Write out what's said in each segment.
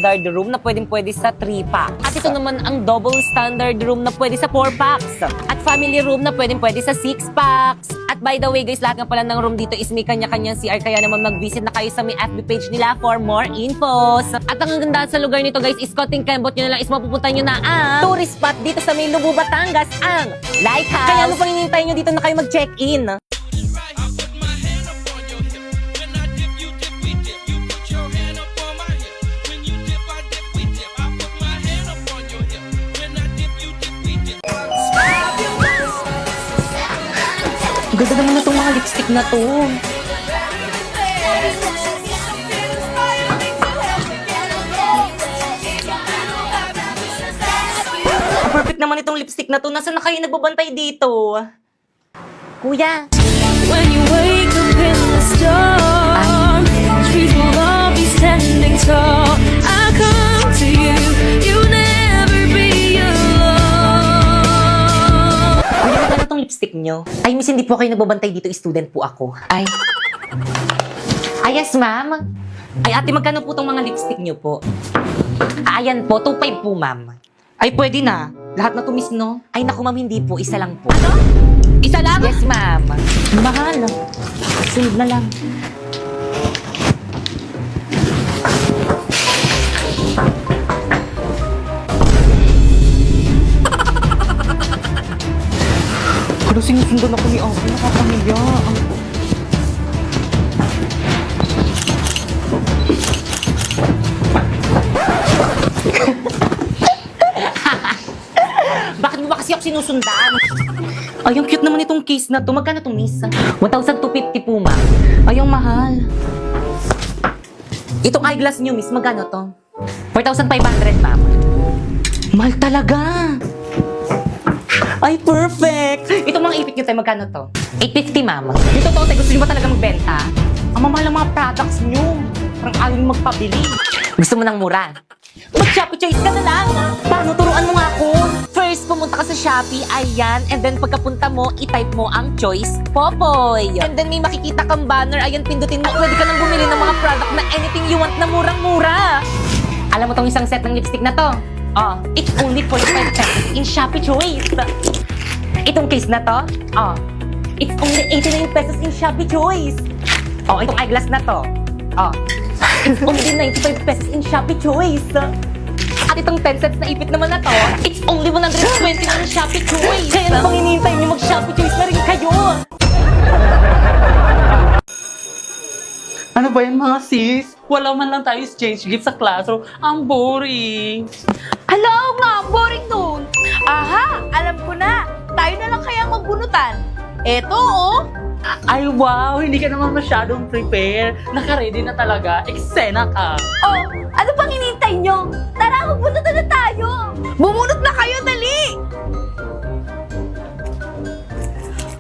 standard room na pwede sa 3 packs. At ito naman ang double standard room na pwede sa 4 packs. At family room na pwede sa 6 packs. At by the way guys, lahat nga pala ng room dito is may kanya-kanyang CR, kaya naman mag-visit na kayo sa may FB page nila for more infos. At ang ganda sa lugar nito guys is konting kembot nyo na lang is mapupunta nyo na ang tourist spot dito sa may Lubu, Batangas, ang Lighthouse. Kaya ano pang hinihintay nyo dito na kayo mag-check-in? Ganda naman na itong mga lipstick na to. Perfect naman itong lipstick na to. Nasaan na kayo nagbabantay dito? Kuya. When you wake up in the storm, trees will all be standing tall. I come to you, you'll never be alone. Kuya, magkano itong lipstick nyo? Ay, miss, hindi po kayo nagbabantay dito. Student po ako. Ay, yes, ma'am. Ay, ate, magkano po itong mga lipstick nyo po? Ayan po, 2.5 po, ma'am. Ay, pwede na. Lahat na to, miss, no? Ay, naku, ma'am, hindi po. Isa lang po. Ano? Isa lang? Yes, ma'am. Mahal. Sunod na lang. Pero sinusundan ako ni Ate, nakakahiya. Bakit mo ba kasi ako sinusundan? Ay, ang cute naman itong case na to. Magkano itong miss? 1,250 po, ma'am. Ay, ang mahal. Itong eyeglass niyo, miss, magkano to? 4,500, ma'am. Mahal talaga. Ay, perfect! Itong mga ipit nyo tayo, magkano to? 850, ma'am. Yung totoo tayo, gusto nyo ba talaga magbenta? Ang mamahal ng mga products nyo. Parang ayaw nyo magpabili. Gusto mo ng mura? Mag-Shopee Choice ka na lang! Paano? Turuan mo nga ako! First, pumunta ka sa Shopee, ayan. And then, pagkapunta mo, i-type mo ang choice, Popoy. And then, may makikita kang banner, ayan, pindutin mo. Pwede ka nang bumili ng mga product na anything you want na murang-mura. Alam mo tong isang set ng lipstick na to? Oh, it's only 45 pesos in Shopee Choice. Itong case na to? Oh, it's only 89 pesos in Shopee Choice. Oh, itong eyeglass na to? Oh, it's only 95 pesos in Shopee Choice. At itong 10 sets na ipit naman na to, it's only 120 in Shopee Choice. Kaya ano pang hinihintay niyo, mag-Shopee Choice na rin kayo. Ano ba yan mga sis? Wala man lang tayo exchange gift sa classroom. Ang boring. Hello nga, boring nun. Aha, alam ko na. Tayo na lang kaya magbunutan. Eto, oh. Ay wow, hindi ka naman masyadong prepare. Naka-ready na talaga. Eksena ka. Oh, ano pang hinihintay nyo? Tara, magbunutan na tayo. Bumunot na kayo, dali.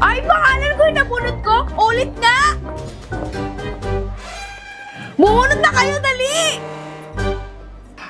Ay, pangalan ko yung nabunot ko. Ulit nga. Bumunot na kayo, dali.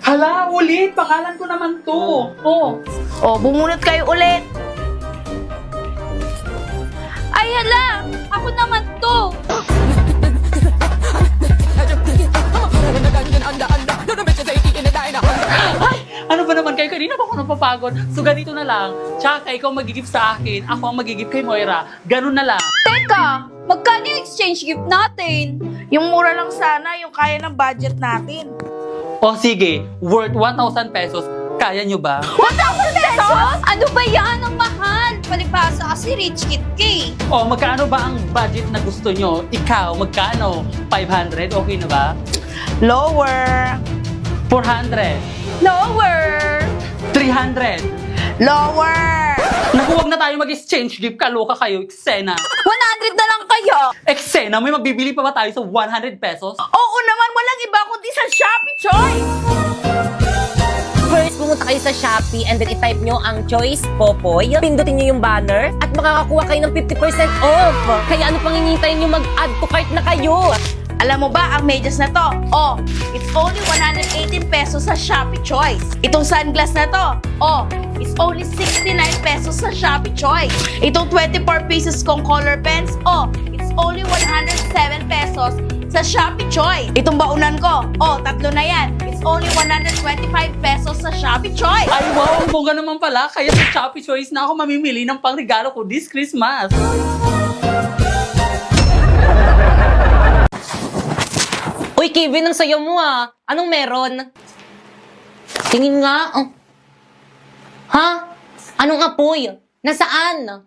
Hala, ulit. Pangalan ko naman to. Oh. Oh, bumunot kayo ulit. Ay, hala! Ako naman to! Ay, ano ba naman kayo? Kanina pa ako napapagod. So ganito na lang. Tsaka ikaw magigip sa akin. Ako ang magigip kay Moira. Ganun na lang. Teka! Magkano yung exchange gift natin? Yung mura lang sana, yung kaya ng budget natin. O sige, worth 1,000 pesos. Kaya nyo ba? 1,000 pesos? Ano ba yan? Ang mahal! Palibasa kasi rich kid ka. O magkano ba ang budget na gusto nyo? Ikaw, magkano? 500? Okay na ba? Lower! 400? Lower! 300? Lower! Naku, wag na tayo mag-exchange gift. Kaloka kayo, eksena. 100 na lang kayo! Eksena, may magbibili pa ba tayo sa 100 pesos? Oo naman, walang iba kundi sa Shopee Choice! First, pumunta kayo sa Shopee and then i-type nyo ang choice, Popoy. Pindutin nyo yung banner at makakakuha kayo ng 50% off. Kaya ano pang hinihintay nyo, mag-add to cart na kayo. Alam mo ba ang medyas na to? Oh, it's only 118 pesos sa Shopee Choice. Itong sunglass na to, oh, it's only 69 pesos sa Shopee Choice. Itong 24 pieces kong color pens, oh, it's only 107 pesos sa Shopee Choice. Itong baunan ko, oh, tatlo na yan. It's only 125 pesos sa Shopee Choice. Ay, wow! Ang bongga naman pala. Kaya sa Shopee Choice na ako mamimili ng pangregalo ko this Christmas. Uy, Kevin, ang sayo mo ah. Anong meron? Tingin nga. Oh. Ha? Anong apoy? Nasaan?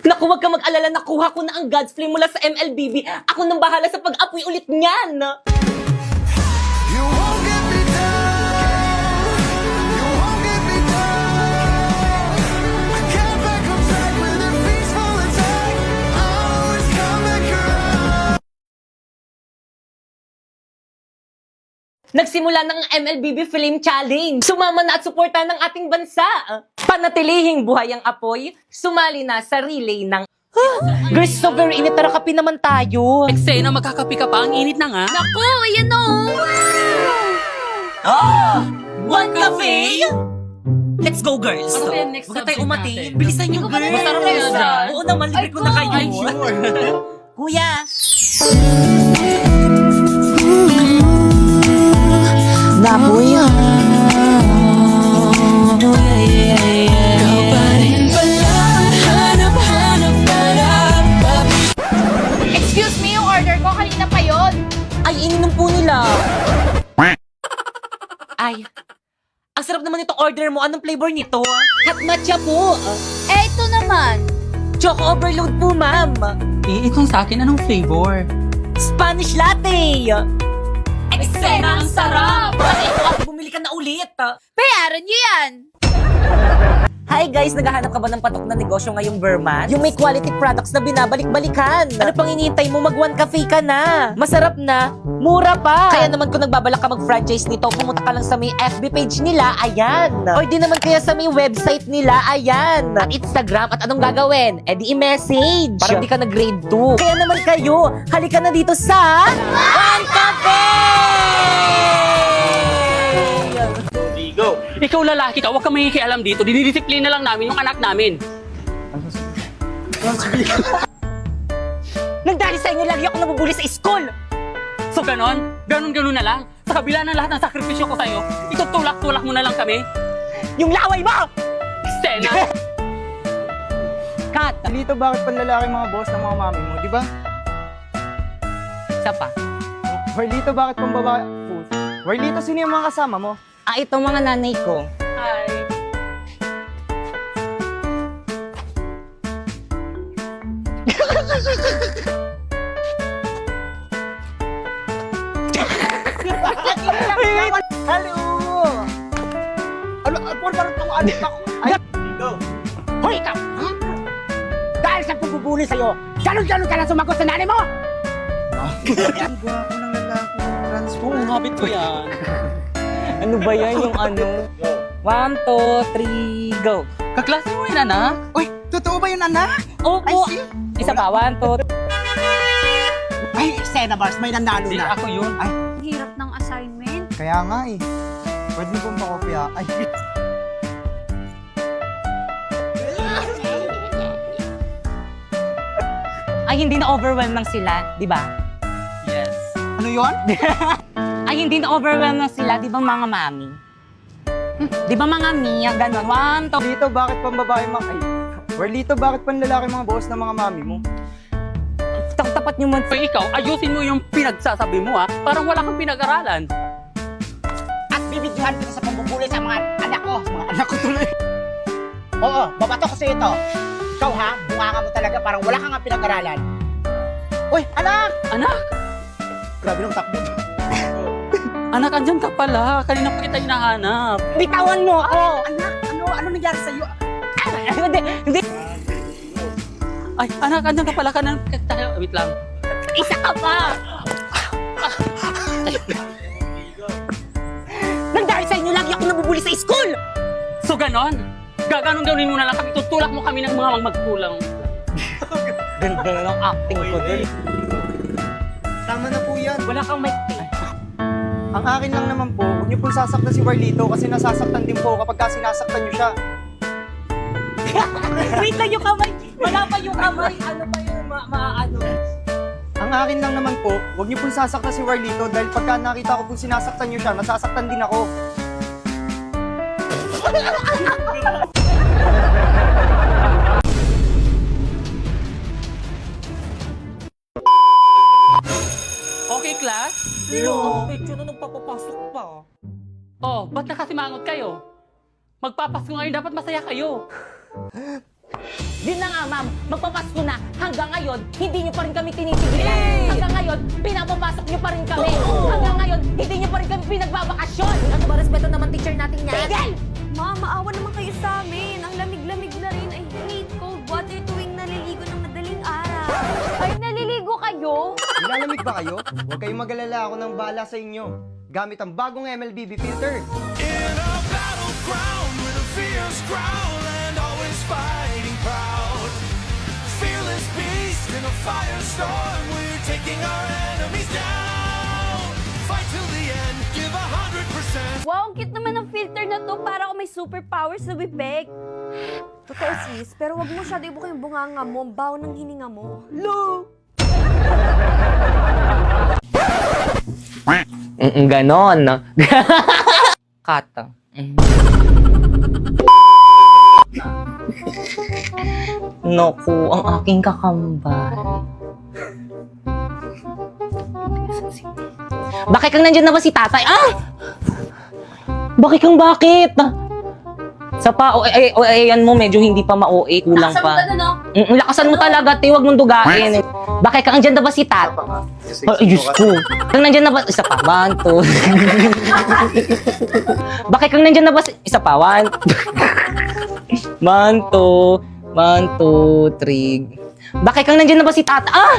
Naku, wag ka mag-alala. Nakuha ko na ang God's Flame mula sa MLBB. Ako nang bahala sa pag-apoy ulit niyan. You won't get me down. You won't get me down. I get back on track with a peaceful attack. I always come back around. Nagsimula ng MLBB Flame Challenge. Sumama na at suporta ng ating bansa. Panatilihing buhay ang apoy, sumali na sa relay ng... Girls, so very init. Tara, kape naman tayo. Eksena, magkakapi ka pa. Ang init na nga. Naku, ayan o! One cafe? Let's go, girls. Ano kaya next Huwag na tayo subject umati. natin? Bilisan nyo, girls. Masarap kaya dyan? Oo naman, libre ko na kayo. Ay, sure. Kuya. Naboy. Excuse me, yung order ko kanina pa yon. Ay, ininom po nila. Ay, ang sarap naman itong order mo. Anong flavor nito? Hot matcha po. Eh, ito naman. Choco overload po, ma'am. Eh, itong sa akin, anong flavor? Spanish latte. Eksena, ang sarap. Ay, bumili ka na ulit. Bayaran niyo yan. Hi guys, naghahanap ka ba ng patok na negosyo ngayong Burman? Yung may quality products na binabalik-balikan. Ano pang hinihintay mo? Mag-one cafe ka na. Masarap na, mura pa. Kaya naman kung nagbabalak ka mag-franchise nito, pumunta ka lang sa may FB page nila, ayan. O di naman kaya sa may website nila, ayan. At Instagram, at anong gagawin? Eh di i-message. Para di ka na grade 2. Kaya naman kayo, halika na dito sa... One Cafe! Ikaw lalaki ka, huwag kang makikialam dito. Dinidisiplina lang namin yung anak namin. Nagdali sa inyo lagi ako nabubuli sa school. So ganon? Ganon na lang? Sa kabila ng lahat ng sakripisyo ko sa'yo, itutulak-tulak mo na lang kami? Yung laway mo! Eksena! Cut! Dito, bakit panlalaki mga boss ng mga mami mo, di ba? Isa pa. Warlito, bakit pang babae? Warlito, sino yung mga kasama mo? Ah, ito mga nanay ko. Hi! Hello! Ano, parang adik ako. Ay, Hoy, ikaw! Dahil sa pagpupuli sa'yo, galon-galon ka na sumagot sa nanay mo! ang gwapo ng lalaki. Transpo. Oo, habit ko yan. Ano ba yan yung ano? 1, 2, 3, go! Kaklase mo yun, anak? Uy, totoo ba yun, anak? Opo! Isa pa, 1, 2, Ay, Sena Bars, may nanalo Hindi, na. ako yun. Hirap ng assignment. Kaya nga eh. Pwede mo pong pakopya. Ay, Ay, hindi na overwhelm lang sila, di ba? Yes. ano yun? Ay, hindi na overwhelm lang sila, di ba mga mami? Di ba mga Mia, ganon? 1, 2, Dito, bakit pang babae mga... Ay, Warlito, bakit pang lalaki mga boss ng mga mami mo? tapat nyo man. Pag ikaw, ayusin mo yung pinagsasabi mo, ha? Parang wala kang pinag-aralan. At bibidyohan kita sa pambubuli sa mga anak ko. Mga anak ko tuloy. Oo, babato ko sa'yo ito. Ikaw ha, bunga mo talaga, parang wala kang nga pinag-aralan. Uy, anak! Anak! Grabe nung takbo. Anak, andyan ka pala. Kanina pa kita hinahanap. Bitawan mo ako! Anak, ano nangyari sa'yo? Hindi. Ay, anak, andyan ka pala. Wait lang. Isa ka pa! Nang dahil sa inyo, lagi ako nabubuli sa school! So, ganon? Gaganon-ganonin mo na lang kami. Tutulak mo kami ng mga magkulang. Ganda na ng acting ko dun. Tama na po yan. Wala kang mic. Ang akin lang naman po, huwag niyo pong sasaktan si Warlito kasi nasasaktan din po kapag sinasaktan niyo siya. Wait lang yung kamay. Wala pa yung kamay. Ano pa yung ano? Ang Ang akin lang naman po, huwag niyo pong sasaktan si Warlito dahil pagka nakita ko pong sinasaktan niyo siya, nasasaktan din ako. Okay, class? Medyo na nagpapapasok pa. Oh, ba't nakasimangot kayo? Magpapasko ngayon, dapat masaya kayo. Din na nga, ma'am. Magpapasko na. Hanggang ngayon, hindi niyo pa rin kami tinitigilan. Hanggang ngayon, pinapapasok niyo pa rin kami. Hanggang ngayon, hindi niyo pa rin kami pinagbabakasyon. Ano ba, respeto naman teacher natin yan? Tigil! Ma, maawa naman kayo sa amin. Ang lamig-lamig na rin. I hate cold water tuwing naliligo ng madaling araw. Ay, naliligo kayo? Nilalamig ba kayo? Huwag kayong mag-alala, ako ng bahala sa inyo. Gamit ang bagong MLBB filter. In a battleground with a fierce growl and always fighting proud. Fearless beast in a firestorm, we're taking our enemies down. Fight till the end, give 100%. Wow, ang cute naman ng filter na to. Para ako may superpowers sa bibig. Totoo sis, pero wag mo masyado ibuka yung bunganga mo. Ang baho ng hininga mo. Ganon. Kata. Naku, ang aking kakambal. Bakit kang nandyan na ba si tatay? Ah! Bakit? Sa pa, ayan mo, medyo hindi pa ma-OA, kulang Nakasan mo pa. ka no? Lakasan mo talaga, huwag mong dugain. Bakit kang nandyan na ba si tat? Ay, Diyos ko. Kang nandyan na ba? Isa pa, 1, 2. Bakit kang nandyan na ba? Isa pa, 1, 2. 1, 2, 3. Bakit kang nandyan na ba si tat? Ah!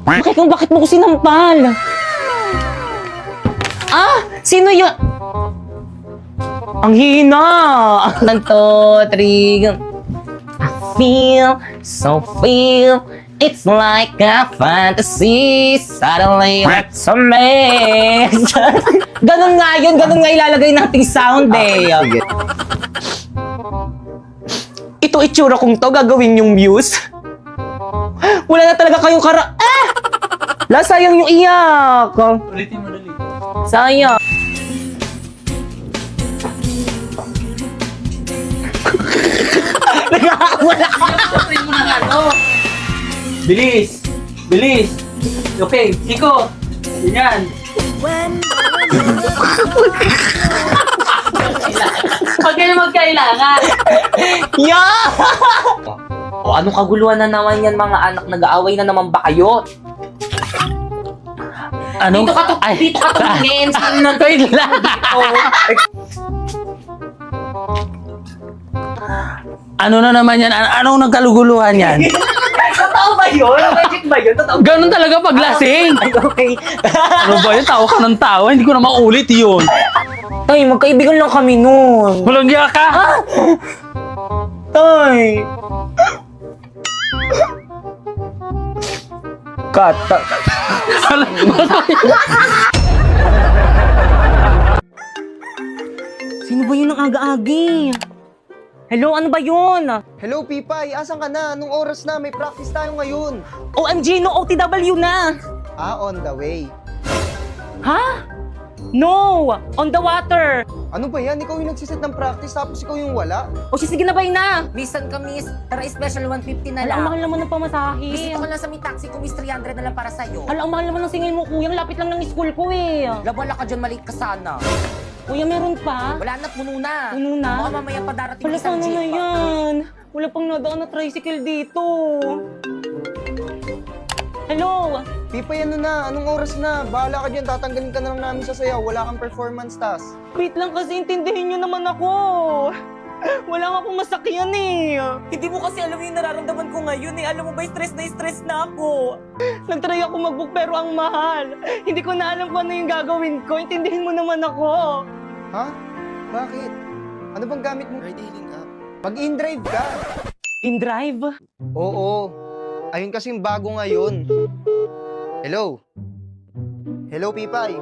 Bakit mo ko sinampal? Ah! Sino yun? Ang hina! 1, 2, 3. I feel, it's like a fantasy. Suddenly, it's a mess. Ganun nga ilalagay nating sound eh. Ito itsura kong to, gagawin yung muse. Wala na talaga kayong sayang yung iyak. Ulitin mo dali. Sayang. Wala ka. Ulitin mo na ano. Bilis! Okay, Chico! Ganyan. Pag kayo magkailangan. Yeah! O anong kaguluhan na naman yan mga anak? Nag-aaway na naman ba kayo? Ano? Dito ka tumingin. Sino na Wait lang. Ano na naman yan? Anong nagkaluguluhan yan? Totoo ba yun? Magic ba yun? Totoo ba? Ganun talaga pag lasing. Ay, okay. Ano ba yun? Tawa ka ng tawa. Hindi ko na maulit yun. Tay, magkaibigan lang kami nun. Walang giya ka. Tay. Kata. Sino ba yun ang aga-agi? Hello, ano ba yun? Hello, Pipay. Asan ka na? Anong oras na? May practice tayo ngayon. OMG, no OTW na! On the way. Ha? No! On the water! Ano ba yan? Ikaw yung nagsiset ng practice tapos ikaw yung wala? O sige na ba yun na? Bisan ka, miss. Tara, special 150 na Hala, lang. ang mahal naman ng pamasahe. Bisita ko lang sa may taxi ko, miss. 300 na lang para sa'yo. Hala, ang mahal naman ng singil mo, kuya. Ang lapit lang ng school ko eh. Labala ka dyan, maliit ka sana. Kuya, meron pa? Wala na, puno na. Puno na? Baka mamaya pa darating Wala, isang sana na jeep. yan. Wala pang nadaan na tricycle dito. Hello? Pipay, ano na? Anong oras na? Bahala ka dyan. Tatanggalin ka na lang namin sa sayaw. Wala kang performance task. Wait lang kasi intindihin nyo naman ako. Wala nga akong masakyan eh. Hindi mo kasi alam yung nararamdaman ko ngayon eh. Alam mo ba, stress na ako. Nagtry ako mag-book pero ang mahal. Hindi ko na alam kung ano yung gagawin ko. Intindihin mo naman ako. Ha? Bakit? Ano bang gamit mo? Ride-hailing app. Mag-in-drive ka. In-drive? Oo. Ayun kasing bago ngayon. Hello? Hello, Pipay.